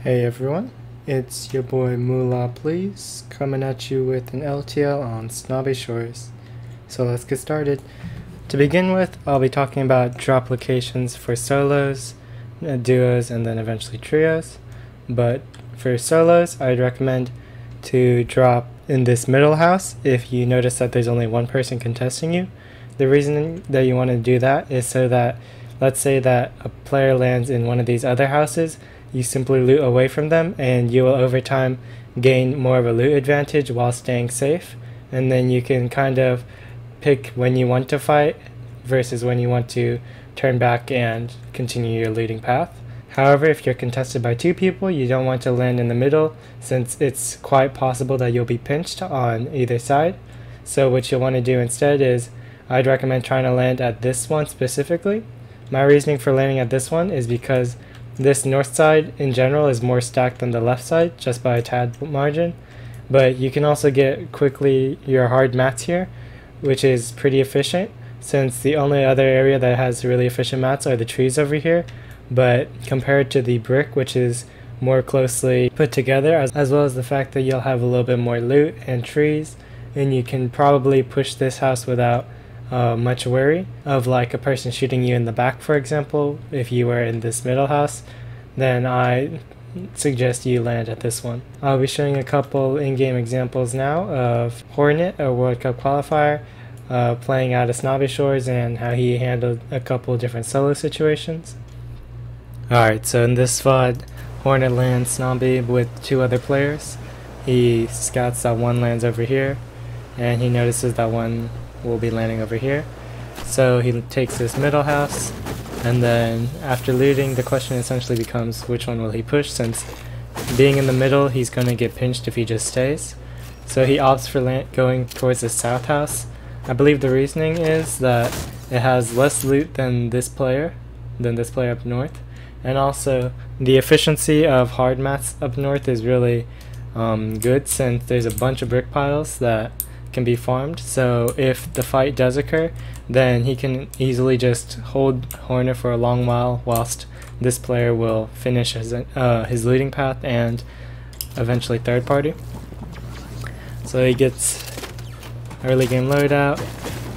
Hey everyone, it's your boy Moolah Please, coming at you with an LTL on Snobby Shores. So let's get started. To begin with, I'll be talking about drop locations for solos, duos, and then eventually trios. But for solos, I'd recommend to drop in this middle house if you notice that there's only one person contesting you. The reason that you want to do that is so that, let's say that a player lands in one of these other houses, you simply loot away from them and you will over time gain more of a loot advantage while staying safe, and then you can kind of pick when you want to fight versus when you want to turn back and continue your looting path. However, if you're contested by two people, you don't want to land in the middle since it's quite possible that you'll be pinched on either side. So what you'll want to do instead is I'd recommend trying to land at this one specifically. My reasoning for landing at this one is because this north side in general is more stacked than the left side just by a tad margin, but you can also get quickly your hard mats here, which is pretty efficient since the only other area that has really efficient mats are the trees over here. But compared to the brick, which is more closely put together, as well as the fact that you'll have a little bit more loot and trees, and you can probably push this house without much worry of like a person shooting you in the back, for example. If you were in this middle house, then I suggest you land at this one. I'll be showing a couple in-game examples now of Hornet, a World Cup qualifier, playing out of Snobby Shores and how he handled a couple different solo situations. Alright, so in this VOD, Hornet lands Snobby with two other players. He scouts that one lands over here, and he notices that one will be landing over here. So he takes this middle house, and then after looting, the question essentially becomes which one will he push, since being in the middle, he's going to get pinched if he just stays. So he opts for going towards the south house. I believe the reasoning is that it has less loot than this player up north, and also the efficiency of hard mats up north is really good since there's a bunch of brick piles that can be farmed. So if the fight does occur, then he can easily just hold Hornet for a long while whilst this player will finish his looting path and eventually third party. So he gets early game loadout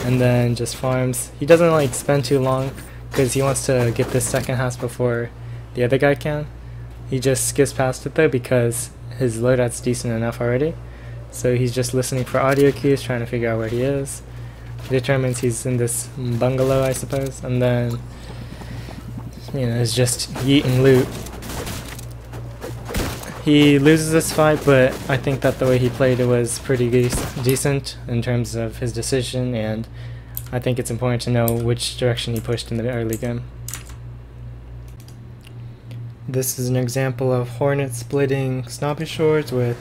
and then just farms. He doesn't like spend too long because he wants to get this second house before the other guy can. He just skips past it though because his loadout's decent enough already. So he's just listening for audio cues, trying to figure out where he is. He determines he's in this bungalow, I suppose, and then, you know, it's just yeet and loot. He loses this fight, but I think that the way he played it was pretty decent in terms of his decision, and I think it's important to know which direction he pushed in the early game. This is an example of Hornet splitting Snobby Shores with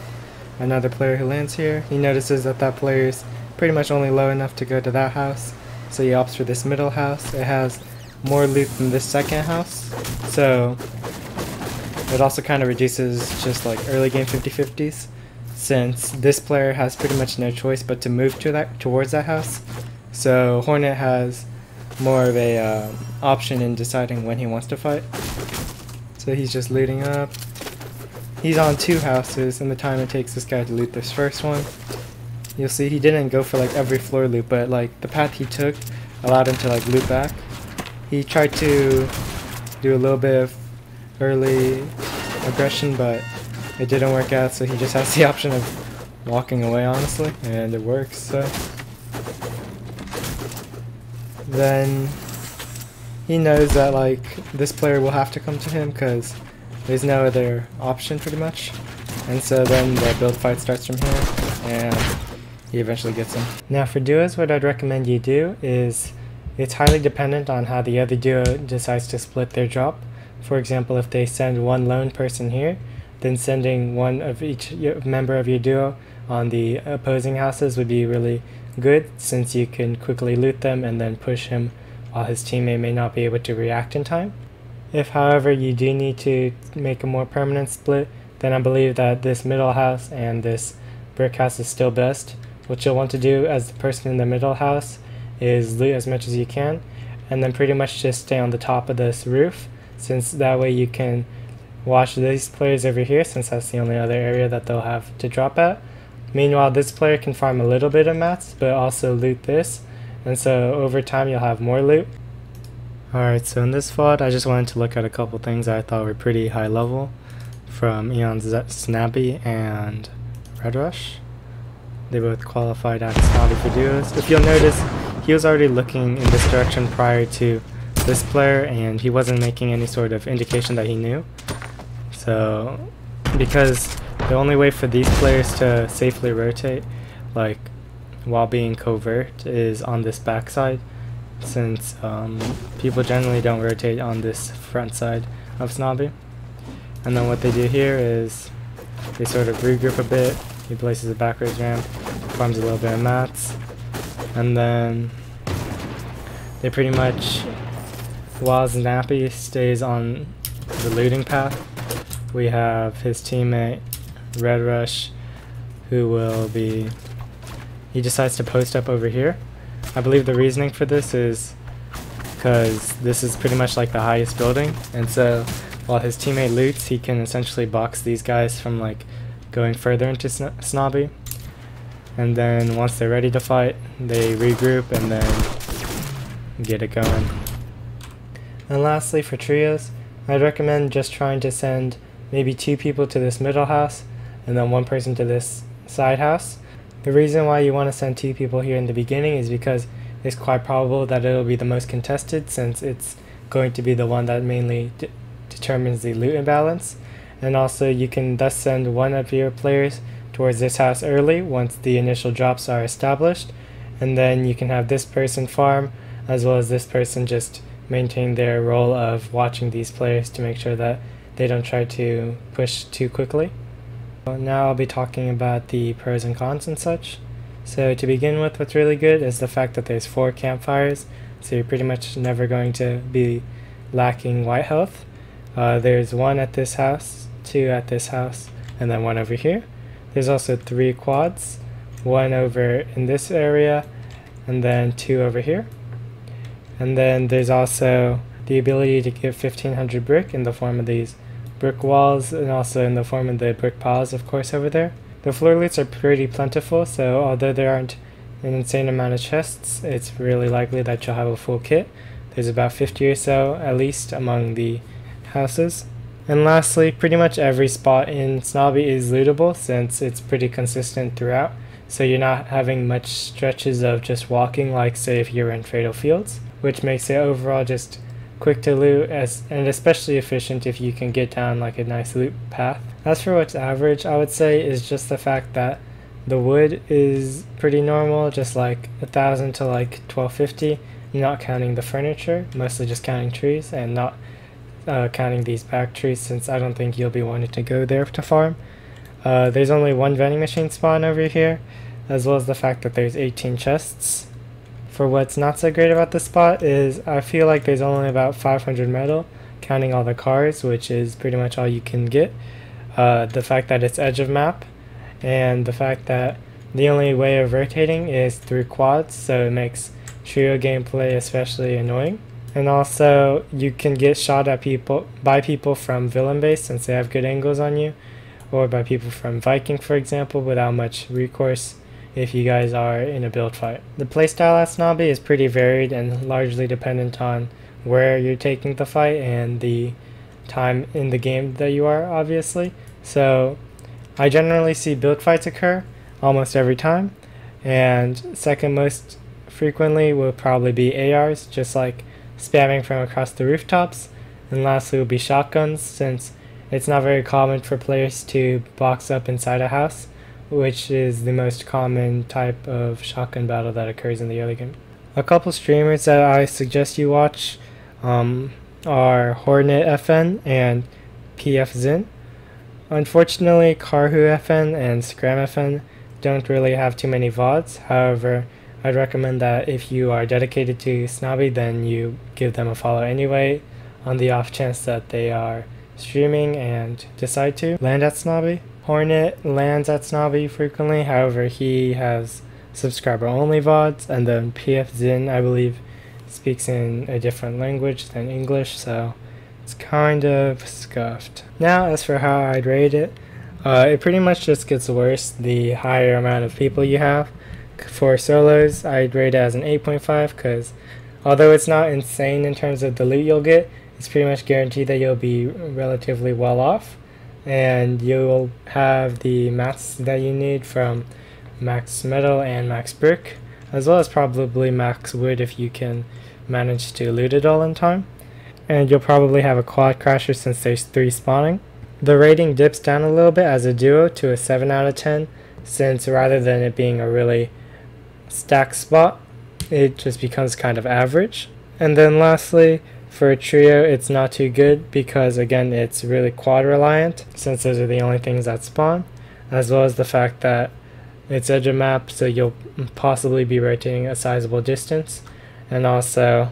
another player who lands here. He notices that that player is pretty much only low enough to go to that house, so he opts for this middle house. It has more loot than this second house, so it also kind of reduces just like early game 50-50s, since this player has pretty much no choice but to move towards that house. So Hornet has more of a option in deciding when he wants to fight. So he's just looting up. He's on two houses, and the time it takes this guy to loot this first one. You'll see he didn't go for like every floor loot, but like the path he took allowed him to like loot back. He tried to do a little bit of early aggression, but it didn't work out, so he just has the option of walking away, honestly, and it works. So then he knows that like this player will have to come to him because there's no other option pretty much, and so then the build fight starts from here and he eventually gets him. Now for duos, what I'd recommend you do is it's highly dependent on how the other duo decides to split their drop. For example, if they send one lone person here, then sending one of each member of your duo on the opposing houses would be really good, since you can quickly loot them and then push him while his teammate may not be able to react in time. If, however, you do need to make a more permanent split, then I believe that this middle house and this brick house is still best. What you'll want to do as the person in the middle house is loot as much as you can, and then pretty much just stay on the top of this roof, since that way you can watch these players over here since that's the only other area that they'll have to drop at. Meanwhile, this player can farm a little bit of mats, but also loot this, and so over time you'll have more loot. Alright, so in this VOD I just wanted to look at a couple things that I thought were pretty high level from Eon's Snobby and Red Rush. They both qualified at Snobby for duos. If you'll notice, he was already looking in this direction prior to this player, and he wasn't making any sort of indication that he knew. So, because the only way for these players to safely rotate, like while being covert, is on this backside, since people generally don't rotate on this front side of Snobby. And then what they do here is they sort of regroup a bit. He places a backwards ramp, farms a little bit of mats, and then they pretty much, while Snappy stays on the looting path, we have his teammate Red Rush, who will be, he decides to post up over here. I believe the reasoning for this is because this is pretty much like the highest building, and so while his teammate loots, he can essentially box these guys from like going further into Snobby. And then once they're ready to fight, they regroup and then get it going. And lastly, for trios, I'd recommend just trying to send maybe 2 people to this middle house and then 1 person to this side house. The reason why you want to send 2 people here in the beginning is because it's quite probable that it'll be the most contested, since it's going to be the one that mainly determines the loot imbalance. And also you can thus send one of your players towards this house early once the initial drops are established, and then you can have this person farm as well as this person just maintain their role of watching these players to make sure that they don't try to push too quickly. Now I'll be talking about the pros and cons and such. So to begin with, what's really good is the fact that there's 4 campfires, so you're pretty much never going to be lacking white health. There's 1 at this house, 2 at this house, and then 1 over here. There's also 3 quads, 1 over in this area, and then 2 over here. And then there's also the ability to get 1500 brick in the form of these brick walls, and also in the form of the brick piles, of course, over there. The floor loots are pretty plentiful, so although there aren't an insane amount of chests, it's really likely that you'll have a full kit. There's about 50 or so, at least, among the houses. And lastly, pretty much every spot in Snobby is lootable, since it's pretty consistent throughout, so you're not having much stretches of just walking, like say if you're in Fatal Fields, which makes it overall just quick to loot, and especially efficient if you can get down like a nice loot path. As for what's average, I would say is just the fact that the wood is pretty normal, just like 1,000 to like 1,250, not counting the furniture, mostly just counting trees and not counting these back trees, since I don't think you'll be wanting to go there to farm. There's only 1 vending machine spawn over here, as well as the fact that there's 18 chests. For what's not so great about this spot is I feel like there's only about 500 metal, counting all the cars, which is pretty much all you can get. The fact that it's edge of map, and the fact that the only way of rotating is through quads, so it makes trio gameplay especially annoying. And also you can get shot at by people from villain base, since they have good angles on you, or by people from Viking, for example, without much recourse if you guys are in a build fight. The playstyle at Snobby is pretty varied and largely dependent on where you're taking the fight and the time in the game that you are, obviously. So I generally see build fights occur almost every time, and second most frequently will probably be ARs, just like spamming from across the rooftops, and lastly will be shotguns, since it's not very common for players to box up inside a house, which is the most common type of shotgun battle that occurs in the early game. A couple streamers that I suggest you watch are Hornet FN and PF Zin. Unfortunately, Karhu FN and Scram FN don't really have too many VODs. However, I'd recommend that if you are dedicated to Snobby, then you give them a follow anyway, on the off chance that they are streaming and decide to land at Snobby. Hornet lands at Snobby frequently, however he has subscriber only VODs, and then PF Zin, I believe, speaks in a different language than English, so It's kind of scuffed. Now, as for how I'd rate it, it pretty much just gets worse the higher amount of people you have. For solos, I'd rate it as an 8.5 because although it's not insane in terms of the loot you'll get, it's pretty much guaranteed that you'll be relatively well off, and you'll have the mats that you need from max metal and max brick, as well as probably max wood if you can manage to loot it all in time. And you'll probably have a quad crasher since there's 3 spawning. The rating dips down a little bit as a duo to a 7 out of 10, since rather than it being a really stacked spot, it just becomes kind of average. And then lastly, for a trio, it's not too good because again it's really quad reliant, since those are the only things that spawn, as well as the fact that it's edge of map, so you'll possibly be rotating a sizable distance, and also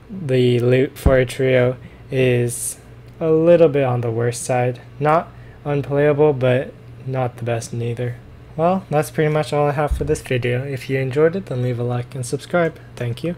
the loot for a trio is a little bit on the worst side. Not unplayable, but not the best neither. Well, that's pretty much all I have for this video. If you enjoyed it, then leave a like and subscribe. Thank you.